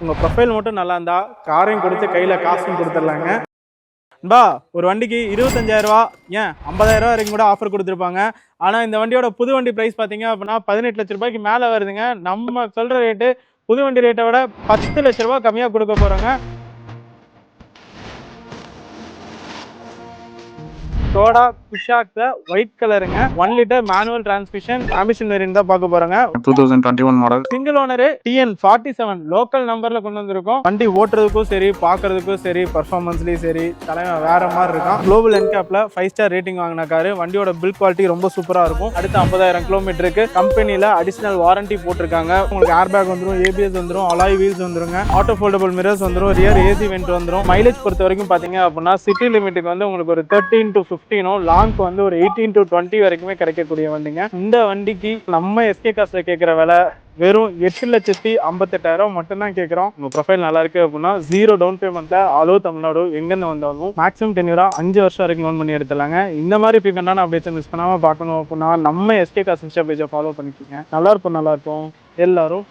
உங்கள் ப்ரொஃபைல் மட்டும் நல்லா இருந்தா காரையும் கொடுத்து கையில் காசும் கொடுத்துடலாங்க. பா ஒரு வண்டிக்கு 25,000 ஏன் 50,000 வரைக்கும் கூட ஆஃபர் கொடுத்துருப்பாங்க. ஆனால் இந்த வண்டியோட புது வண்டி ப்ரைஸ் பார்த்தீங்க அப்படின்னா 18 லட்ச ரூபாய்க்கு மேலே வருதுங்க. நம்ம சொல்கிற ரேட்டு புது வண்டி ரேட்டை விட 10 லட்ச ரூபா கம்மியாக கொடுக்க போகிறோங்க. ஸ்கோடா குஷாக்ல ஒயிட் கலருங்க, 1 litre manual transmission ambition variant தான் பார்க்க போறோங்க. 2021 model, single owner, TN47 local நம்பர்ல கொண்டு வந்திருக்கோம். வண்டி ஓட்டுறதுக்கும் சரி, பார்க்கறதுக்கும் சரி, பர்ஃபார்மன்ஸ்லயும் சரி தலைவன் வேற மாதிரி இருக்கும். குளோபல் என்கேப்ல 5 ஸ்டார் ரேட்டிங் வாங்கின காரு. வண்டியோட பில்ட் குவாலிட்டி ரொம்ப சூப்பரா இருக்கும். அடுத்த 50,000 கிலோமீட்டருக்கு கம்பெனில அடிஷனல் வாரண்டி போட்டிருக்காங்க. உங்களுக்கு ஏர் பேக் வந்துடும், ABS வந்துடும், அலாய் வீல்ஸ் வந்துருங்க, ஆட்டோ ஃபோல்டபிள் மிரர்ஸ் வந்துடும், ரியர் ஏசி வென்ட் வந்துடும். மைலேஜ் பொறுத்த வரைக்கும் பாத்தீங்க அப்படின்னா சிட்டி லிமிட்டுக்கு வந்து உங்களுக்கு ஒரு 13 to 15, லாங்க்கு வந்து ஒரு 18 to 20 வரைக்குமே கிடைக்கக்கூடிய வண்டிங்க. இந்த வண்டிக்கு நம்ம SK கார்ஸ்ல கேட்கிற விலை வெறும் 8,58,000 மட்டும்தான் கேட்குறோம். உங்கள் ப்ரொஃபைல் நல்லா இருக்கு அப்படின்னா 0 டவுன் பேமெண்ட்ல ஆல் ஓவர் தமிழ்நாடு எங்கேருந்து வந்தாலும் மேக்ஸிமம் டென்யூரா 5 வருஷம் வரைக்கும் லோன் பண்ணி எடுத்துலாங்க. இந்த மாதிரி ஃபிகண்டான அப்டேட்ஸ் மிஸ் பண்ணாமல் பார்க்கணும் அப்படின்னா நம்ம SK கார்ஸ் இன்ஸ்டா பேஜை ஃபாலோ பண்ணிக்கோங்க. நல்லா இருக்கும் எல்லாரும்